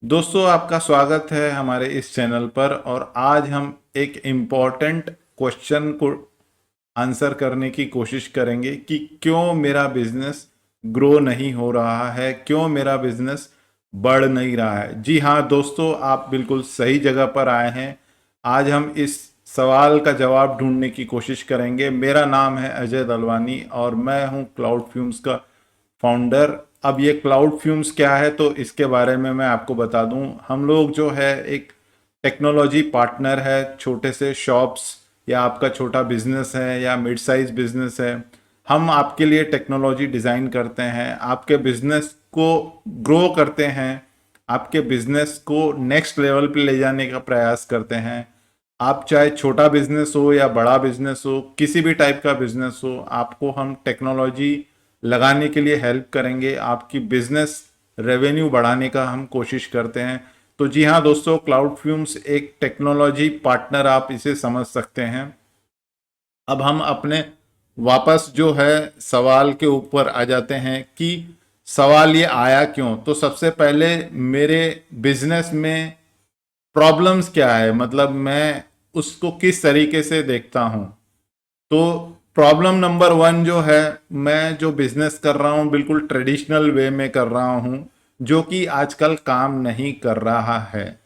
दोस्तों, आपका स्वागत है हमारे इस चैनल पर। और आज हम एक इम्पॉर्टेंट क्वेश्चन को आंसर करने की कोशिश करेंगे कि क्यों मेरा बिजनेस ग्रो नहीं हो रहा है, क्यों मेरा बिजनेस बढ़ नहीं रहा है। जी हाँ दोस्तों, आप बिल्कुल सही जगह पर आए हैं। आज हम इस सवाल का जवाब ढूंढने की कोशिश करेंगे। मेरा नाम है अजय दलवानी और मैं हूँ क्लाउड फ्यूम्स का फाउंडर। अब ये क्लाउड फ्यूम्स क्या है, तो इसके बारे में मैं आपको बता दूं। हम लोग जो है एक टेक्नोलॉजी पार्टनर है। छोटे से शॉप्स या आपका छोटा बिजनेस है या मिड साइज बिजनेस है, हम आपके लिए टेक्नोलॉजी डिज़ाइन करते हैं, आपके बिजनेस को ग्रो करते हैं, आपके बिजनेस को नेक्स्ट लेवल पे ले जाने का प्रयास करते हैं। आप चाहे छोटा बिजनेस हो या बड़ा बिजनेस हो, किसी भी टाइप का बिजनेस हो, आपको हम टेक्नोलॉजी लगाने के लिए हेल्प करेंगे। आपकी बिजनेस रेवेन्यू बढ़ाने का हम कोशिश करते हैं। तो जी हाँ दोस्तों, क्लाउड फ्यूम्स एक टेक्नोलॉजी पार्टनर, आप इसे समझ सकते हैं। अब हम अपने वापस जो है सवाल के ऊपर आ जाते हैं कि सवाल ये आया क्यों। तो सबसे पहले मेरे बिजनेस में प्रॉब्लम्स क्या है, मतलब मैं उसको किस तरीके से देखता हूँ। तो प्रॉब्लम नंबर वन जो है, मैं जो बिजनेस कर रहा हूँ बिल्कुल ट्रेडिशनल वे में कर रहा हूँ, जो कि आजकल काम नहीं कर रहा है।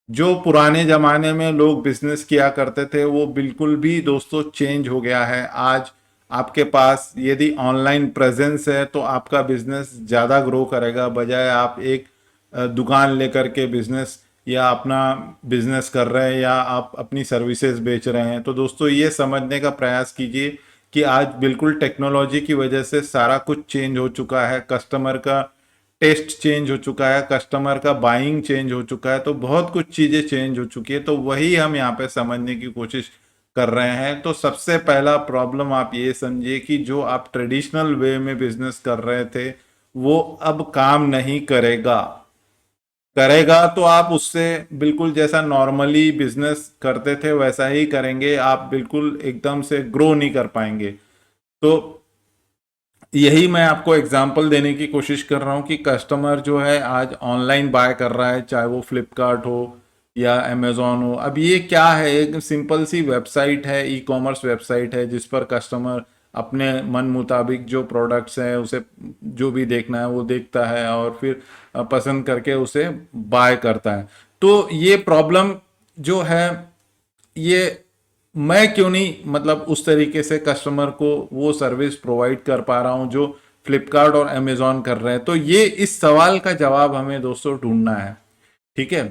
जो पुराने जमाने में लोग बिजनेस किया करते थे वो बिल्कुल भी दोस्तों चेंज हो गया है। आज आपके पास यदि ऑनलाइन प्रेजेंस है तो आपका बिजनेस ज़्यादा ग्रो करेगा, बजाय आप एक दुकान लेकर के बिजनेस या अपना बिजनेस कर रहे हैं या आप अपनी सर्विसेज बेच रहे हैं। तो दोस्तों, ये समझने का प्रयास कीजिए कि आज बिल्कुल टेक्नोलॉजी की वजह से सारा कुछ चेंज हो चुका है। कस्टमर का टेस्ट चेंज हो चुका है, कस्टमर का बाइंग चेंज हो चुका है, तो बहुत कुछ चीज़ें चेंज हो चुकी है। तो वही हम यहाँ पे समझने की कोशिश कर रहे हैं। तो सबसे पहला प्रॉब्लम आप ये समझिए कि जो आप ट्रेडिशनल वे में बिजनेस कर रहे थे वो अब काम नहीं करेगा। करेगा तो आप उससे बिल्कुल जैसा नॉर्मली बिजनेस करते थे वैसा ही करेंगे, आप बिल्कुल एकदम से ग्रो नहीं कर पाएंगे। तो यही मैं आपको एग्जांपल देने की कोशिश कर रहा हूँ कि कस्टमर जो है आज ऑनलाइन बाय कर रहा है, चाहे वो फ्लिपकार्ट हो या अमेजोन हो। अब ये क्या है, एक सिंपल सी वेबसाइट है, ई कॉमर्स वेबसाइट है, जिस पर कस्टमर अपने मन मुताबिक जो प्रोडक्ट्स हैं उसे जो भी देखना है वो देखता है और फिर पसंद करके उसे बाय करता है। तो ये प्रॉब्लम जो है, ये मैं क्यों नहीं मतलब उस तरीके से कस्टमर को वो सर्विस प्रोवाइड कर पा रहा हूं जो फ्लिपकार्ट और अमेजोन कर रहे हैं। तो ये इस सवाल का जवाब हमें दोस्तों ढूंढना है। ठीक है,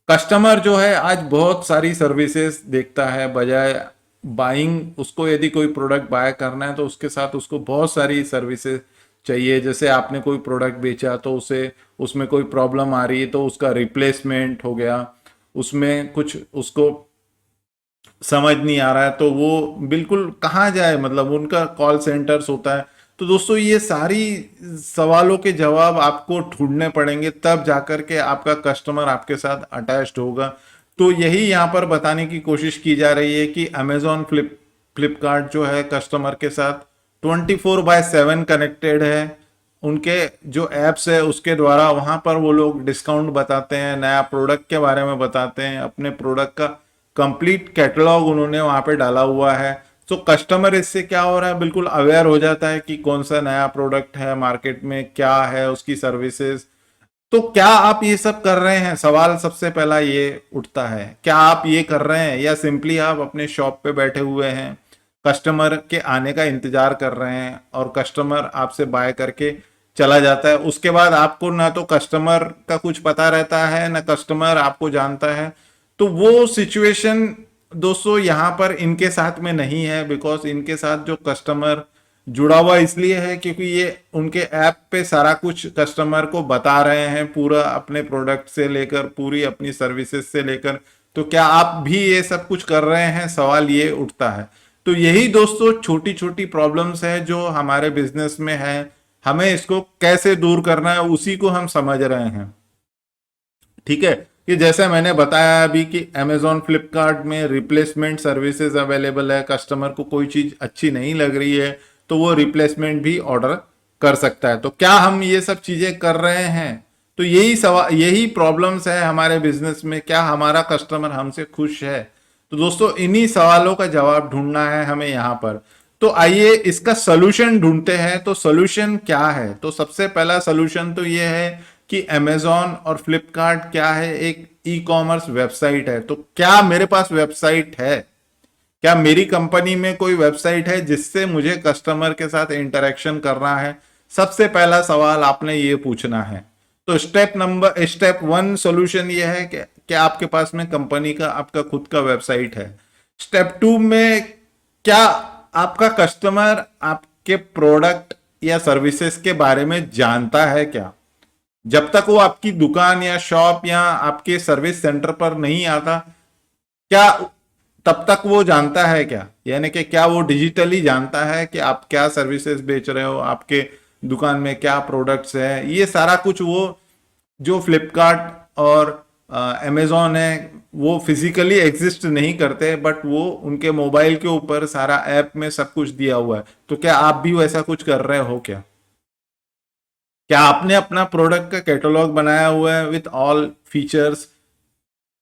कस्टमर जो है आज बहुत सारी सर्विसेज देखता है, बजाय बाइंग उसको यदि कोई प्रोडक्ट बाय करना है तो उसके साथ उसको बहुत सारी सर्विसेज चाहिए। जैसे आपने कोई प्रोडक्ट बेचा तो उसे उसमें कोई प्रॉब्लम आ रही है तो उसका रिप्लेसमेंट हो गया, उसमें कुछ उसको समझ नहीं आ रहा है तो वो बिल्कुल कहाँ जाए, मतलब उनका कॉल सेंटर्स होता है। तो दोस्तों, ये सारी सवालों के जवाब आपको ढूंढने पड़ेंगे, तब जाकर के आपका कस्टमर आपके साथ अटैच्ड होगा। तो यही यहाँ पर बताने की कोशिश की जा रही है कि अमेजोन फ्लिपकार्ट जो है कस्टमर के साथ 24/7 कनेक्टेड है। उनके जो एप्स है उसके द्वारा वहां पर वो लोग डिस्काउंट बताते हैं, नया प्रोडक्ट के बारे में बताते हैं, अपने प्रोडक्ट का कंप्लीट कैटलॉग उन्होंने वहां पे डाला हुआ है। तो कस्टमर इससे क्या हो रहा है, बिल्कुल अवेयर हो जाता है कि कौन सा नया प्रोडक्ट है मार्केट में, क्या है उसकी सर्विसेज। तो क्या आप ये सब कर रहे हैं, सवाल सबसे पहला ये उठता है। क्या आप ये कर रहे हैं या सिंपली आप अपने शॉप पे बैठे हुए हैं, कस्टमर के आने का इंतजार कर रहे हैं और कस्टमर आपसे बाय करके चला जाता है। उसके बाद आपको ना तो कस्टमर का कुछ पता रहता है ना कस्टमर आपको जानता है। तो वो सिचुएशन दोस्तों यहाँ पर इनके साथ में नहीं है, बिकॉज इनके साथ जो कस्टमर जुड़ा हुआ इसलिए है क्योंकि ये उनके ऐप पे सारा कुछ कस्टमर को बता रहे हैं, पूरा अपने प्रोडक्ट से लेकर पूरी अपनी सर्विसेज से लेकर। तो क्या आप भी ये सब कुछ कर रहे हैं, सवाल ये उठता है। तो यही दोस्तों छोटी छोटी प्रॉब्लम्स है जो हमारे बिजनेस में है, हमें इसको कैसे दूर करना है उसी को हम समझ रहे हैं। ठीक है, कि जैसे मैंने बताया अभी कि अमेजोन फ्लिपकार्ट में रिप्लेसमेंट सर्विसेज अवेलेबल है। कस्टमर को कोई चीज अच्छी नहीं लग रही है तो वो रिप्लेसमेंट भी ऑर्डर कर सकता है। तो क्या हम ये सब चीजें कर रहे हैं? तो यही सवाल, यही प्रॉब्लम्स है हमारे बिजनेस में, क्या हमारा कस्टमर हमसे खुश है? तो दोस्तों इन्हीं सवालों का जवाब ढूंढना है हमें यहाँ पर। तो आइए इसका सोल्यूशन ढूंढते हैं। तो सोल्यूशन क्या है? तो सबसे पहला सोल्यूशन तो ये है कि अमेजॉन और फ्लिपकार्ट क्या है, एक ई कॉमर्स वेबसाइट है। तो क्या मेरे पास वेबसाइट है? क्या मेरी कंपनी में कोई वेबसाइट है जिससे मुझे कस्टमर के साथ इंटरेक्शन करना है? सबसे पहला सवाल आपने ये पूछना है। तो स्टेप 1 सॉल्यूशन ये है कि क्या आपके पास में कंपनी का, आपका खुद का वेबसाइट है। स्टेप 2 में क्या आपका कस्टमर आपके प्रोडक्ट या सर्विसेज के बारे में जानता है क्या? जब तक वो आपकी दुकान या शॉप या आपके सर्विस सेंटर पर नहीं आता, क्या तब तक वो जानता है क्या? यानी कि क्या वो डिजिटली जानता है कि आप क्या सर्विसेज बेच रहे हो, आपके दुकान में क्या प्रोडक्ट्स है? ये सारा कुछ वो जो फ्लिपकार्ट और अमेजॉन है वो फिजिकली एग्जिस्ट नहीं करते, बट वो उनके मोबाइल के ऊपर सारा ऐप में सब कुछ दिया हुआ है। तो क्या आप भी वैसा कुछ कर रहे हो क्या? क्या आपने अपना प्रोडक्ट का कैटलॉग बनाया हुआ है विथ ऑल फीचर्स?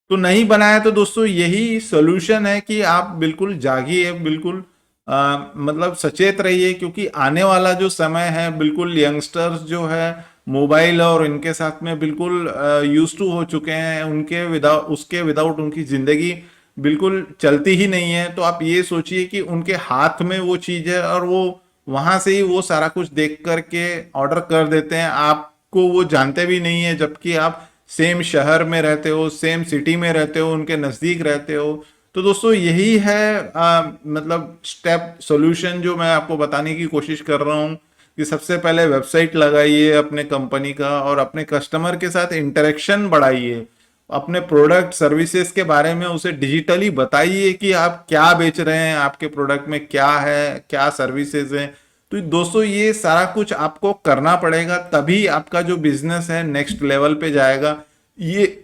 तो नहीं बनाया तो दोस्तों यही सोल्यूशन है कि आप बिल्कुल जागिए, बिल्कुल मतलब सचेत रहिए, क्योंकि आने वाला जो समय है बिल्कुल यंगस्टर्स जो है मोबाइल और इनके साथ में बिल्कुल यूज टू हो चुके हैं। उनके विदाउट उनकी जिंदगी बिल्कुल चलती ही नहीं है। तो आप ये सोचिए कि उनके हाथ में वो चीज है और वो वहां से ही वो सारा कुछ देख करके ऑर्डर कर देते हैं। आपको वो जानते भी नहीं है, जबकि आप सेम शहर में रहते हो, सेम सिटी में रहते हो, उनके नजदीक रहते हो। तो दोस्तों यही है मतलब स्टेप सॉल्यूशन जो मैं आपको बताने की कोशिश कर रहा हूँ कि सबसे पहले वेबसाइट लगाइए अपने कंपनी का और अपने कस्टमर के साथ इंटरेक्शन बढ़ाइए। अपने प्रोडक्ट सर्विसेज के बारे में उसे डिजिटली बताइए कि आप क्या बेच रहे हैं, आपके प्रोडक्ट में क्या है, क्या सर्विसेज हैं। तो दोस्तों ये सारा कुछ आपको करना पड़ेगा, तभी आपका जो बिजनेस है नेक्स्ट लेवल पे जाएगा। ये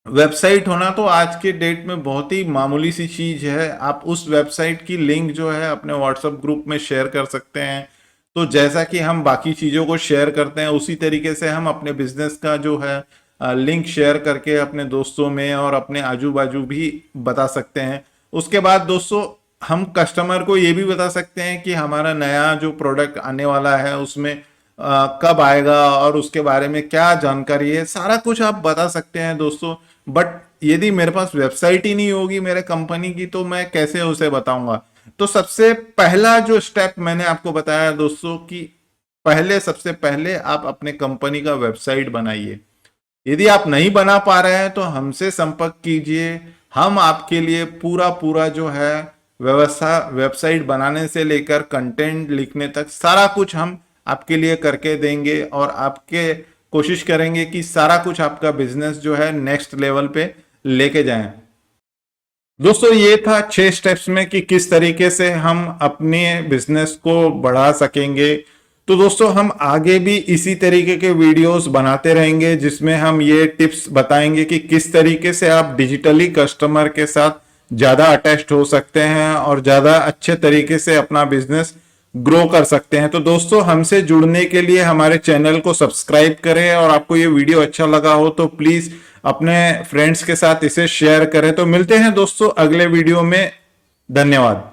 वेबसाइट होना तो आज के डेट में बहुत ही मामूली सी चीज है। आप उस वेबसाइट की लिंक जो है अपने व्हाट्सएप ग्रुप में शेयर कर सकते हैं। तो जैसा कि हम बाकी चीजों को शेयर करते हैं उसी तरीके से हम अपने बिजनेस का जो है लिंक शेयर करके अपने दोस्तों में और अपने आजू बाजू भी बता सकते हैं। उसके बाद दोस्तों हम कस्टमर को ये भी बता सकते हैं कि हमारा नया जो प्रोडक्ट आने वाला है उसमें कब आएगा और उसके बारे में क्या जानकारी है, सारा कुछ आप बता सकते हैं दोस्तों। बट यदि मेरे पास वेबसाइट ही नहीं होगी मेरे कंपनी की तो मैं कैसे उसे बताऊंगा? तो सबसे पहला जो स्टेप मैंने आपको बताया दोस्तों कि सबसे पहले आप अपने कंपनी का वेबसाइट बनाइए। यदि आप नहीं बना पा रहे हैं तो हमसे संपर्क कीजिए। हम आपके लिए पूरा पूरा जो है व्यवस्था, वेबसाइट बनाने से लेकर कंटेंट लिखने तक सारा कुछ हम आपके लिए करके देंगे और आपके कोशिश करेंगे कि सारा कुछ आपका बिजनेस जो है नेक्स्ट लेवल पे लेके जाएं। दोस्तों ये था 6 स्टेप्स में कि किस तरीके से हम अपने बिजनेस को बढ़ा सकेंगे। तो दोस्तों हम आगे भी इसी तरीके के वीडियोस बनाते रहेंगे जिसमें हम ये टिप्स बताएंगे कि किस तरीके से आप डिजिटली कस्टमर के साथ ज्यादा अटैच्ड हो सकते हैं और ज्यादा अच्छे तरीके से अपना बिजनेस ग्रो कर सकते हैं। तो दोस्तों हमसे जुड़ने के लिए हमारे चैनल को सब्सक्राइब करें और आपको ये वीडियो अच्छा लगा हो तो प्लीज अपने फ्रेंड्स के साथ इसे शेयर करें। तो मिलते हैं दोस्तों अगले वीडियो में। धन्यवाद।